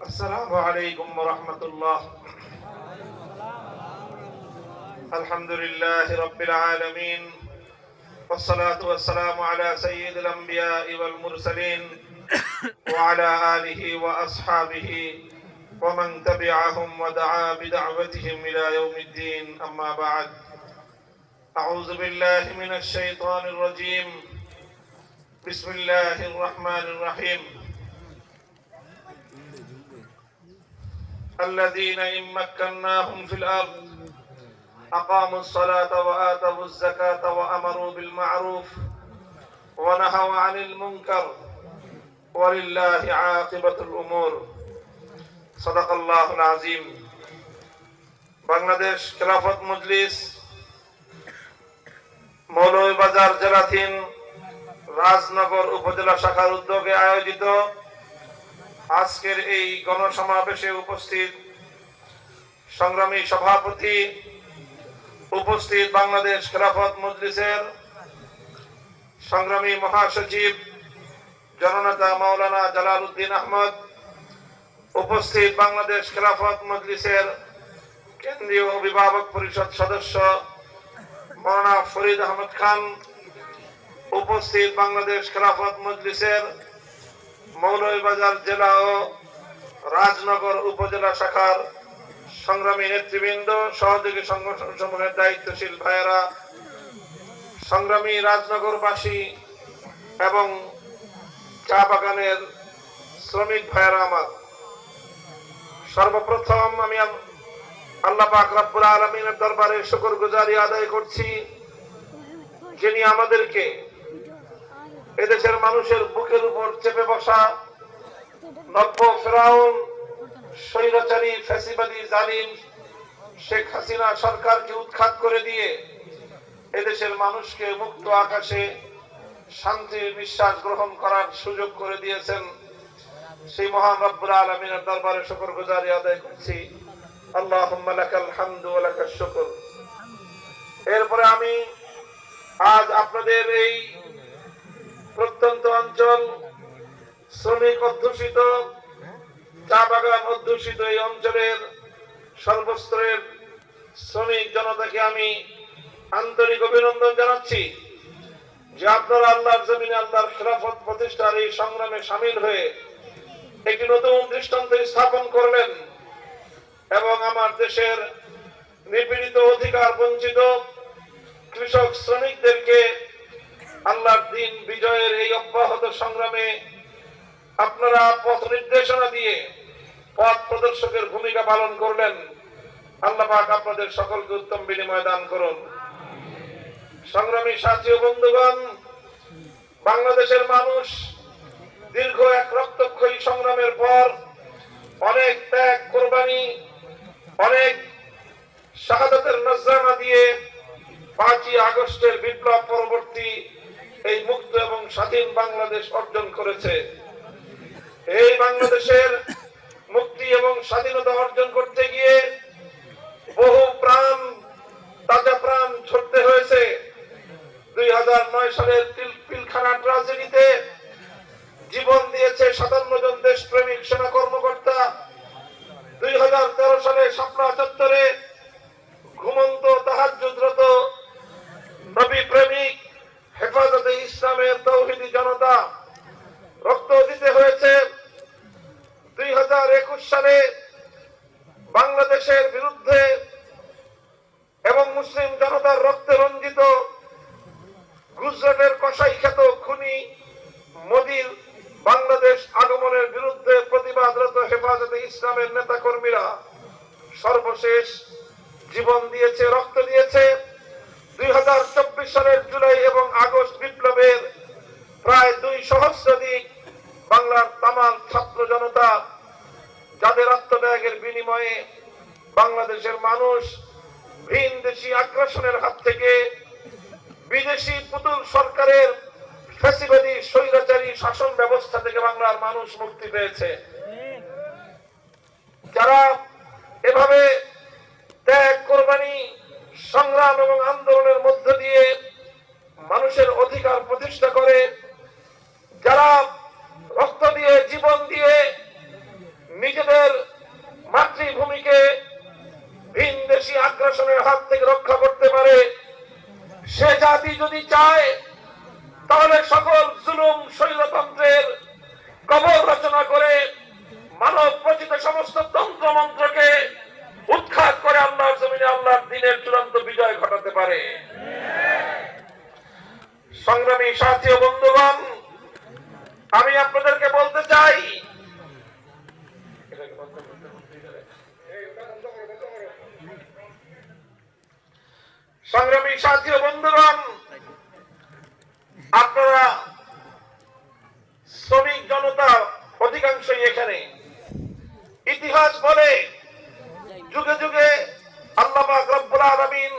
আসসালামু আলাইকুম ওয়া রাহমাতুল্লাহ। আলহামদুলিল্লাহি রাব্বিল আলামিন والصلاة والسلام على سيد الأنبياء والمرسلين وعلى آله وأصحابه ومن تبعهم ودعا بدعوتهم إلى يوم الدين. أما بعد، أعوذ بالله من الشيطان الرجيم. بسم الله الرحمن الرحيم. الذين إن مكناهم في الأرض أقاموا الصلاة وآتوا الزكاة وأمروا بالمعروف ونهوا عن المنكر ولله عاقبة الأمور. صدق الله العظيم. বাংলাদেশ খেলাফত মজলিস মৌলভীবাজার জেলাধীন রাজনগর উপজেলা শাখার উদ্যোগে আয়োজিত আজকের এই গণসমাবেশে উপস্থিত সংগ্রামী সভাপতি, উপস্থিত বাংলাদেশ খেলাফত মজলিসের সংগ্রামী মহাসচিব জননেতা মাওলানা জালাল উদ্দিন আহমদ, উপস্থিত বাংলাদেশ খেলাফত মজলিসের কেন্দ্রীয় অভিভাবক পরিষদ সদস্য মাওলানা ফরিদ আহমদ খান, উপস্থিত বাংলাদেশ খেলাফত মজলিসের মৌলভীবাজার জেলা ও রাজনগর উপজেলা শাখার সংগ্রামী নেতৃবৃন্দ, সহযোগী সংগঠন সমূহের দায়িত্বশীল ভাইয়েরা, সংগ্রামী রাজনগরবাসী এবং চা বাগানের শ্রমিক ভাইয়েরা আমার, সর্বপ্রথম আমি আল্লাহ পাক রব্বুল আলামিনের দরবারে শুকরগুজারি আদায় করছি, যিনি আমাদেরকে এদেশের মানুষের বুকের উপর চেপে বসা নব্য ফেরাউন স্বৈরাচারী ফ্যাসিবাদী জালিম শেখ হাসিনা সরকারকে উৎখাত করে দিয়ে এদেশের মানুষকে মুক্ত আকাশে শান্তির নিঃশ্বাস গ্রহণ করার সুযোগ করে দিয়েছেন। সেই মহান রব্বুল আলামিনের দরবারে শুকরগুজারি আদায় করছি। আল্লাহুম্মা লাকাল হামদু ওয়া লাকাশ শুকর। এরপরে আমি আজ আপনাদের এই প্রত্যন্ত অঞ্চল, শ্রমিক অধ্যুষিত, চা বাগান অধ্যুষিত এই অঞ্চলের সর্বস্তরের শ্রমিক জনতাকে আমি আন্তরিক অভিনন্দন জানাচ্ছি যে আপনারা আল্লাহর জমিনে আল্লাহর খেলাফত প্রতিষ্ঠার এই সংগ্রামে সামিল হয়ে একটি নতুন দৃষ্টান্ত স্থাপন করলেন এবং আমার দেশের নিপীড়িত, অধিকার বঞ্চিত কৃষক শ্রমিকদেরকে আল্লাহর দিন বিজয়ের এই অব্যাহত সংগ্রামে আপনারা পথ নির্দেশনা দিয়ে পথ প্রদর্শকের ভূমিকা পালন করলেন। আল্লাহ পাক আপনাদের সকলকে উত্তম বিনিময় দান করুন। সংগ্রামী সাথী ও বন্ধুগণ, বাংলাদেশের মানুষ দীর্ঘ এক রক্তক্ষয়ী সংগ্রামের পর অনেক ত্যাগ, কোরবানি, অনেক শাহাদাতের নজরানা দিয়ে 5ই আগস্টের বিপ্লব পরবর্তী এই মুক্ত এবং স্বাধীন বাংলাদেশ অর্জন করেছে। এই বাংলাদেশের মুক্তি এবং স্বাধীনতা অর্জন করতে গিয়ে বহু প্রাণ, তাজা প্রাণ ছড়তে হয়েছে। 2009 সালের পিলখানা ট্রাজেডিতে জীবন দিয়েছে 57 জন দেশপ্রেমিক সেনা কর্মকর্তা। 2013 সালে শাপলা চত্বরে ঘুমন্ত তাহাজ্জুদরত নবী প্রেমিক হেফাজতে ইসলামের তৌহিদি জনতা রক্ত দিতে হয়েছে। 2021 সালে বাংলাদেশের বিরুদ্ধে এবং মুসলিম জনতার রক্তে রঞ্জিত গুজরাটের কসাই খ্যাত খুনি মোদির বাংলাদেশ আগমনের বিরুদ্ধে প্রতিবাদরত হেফাজতে ইসলামের নেতা কর্মীরা সর্বশেষ জীবন দিয়েছে, রক্ত দিয়েছে। 2024 সালের জুলাই এবং আগস্ট বিপ্লবের প্রায় 2 সহস্রাধিক বাংলার তামাম ছাত্র জনতা, যাদের আত্মত্যাগের বিনিময়ে বাংলাদেশের মানুষ ভিনদেশী আগ্রাসনের হাত থেকে, বিদেশি পুতুল সরকারের ফ্যাসিবাদী স্বৈরাচারী শাসন ব্যবস্থা থেকে বাংলার মানুষ মুক্তি পেয়েছে। যারা এভাবে ত্যাগ, কোরবানি, সংগ্রাম এবং আন্দোলনের মধ্য দিয়ে মানুষের অধিকার প্রতিষ্ঠা করে, জাতি যদি চায় তাহলে সকল জুলুম স্বৈরতন্ত্রের কবর রচনা করে মানব রচিত সমস্ত তন্ত্র মন্ত্রকে উৎখাত করে আল্লাহর জমিনে আল্লাহর দ্বীনের চূড়ান্ত বিজয় ঘটাতে পারে। সংগ্রামী সাথী ও বন্ধুগণ, আমি আপনাদেরকে বলতে চাই, সংগ্রামী সাথী ও বন্ধুগণ, আপনারা শ্রমিক জনতা অধিকাংশই এখানে। ইতিহাস বলে যুগে যুগে আল্লাহ পাক রব্বুল আলামিন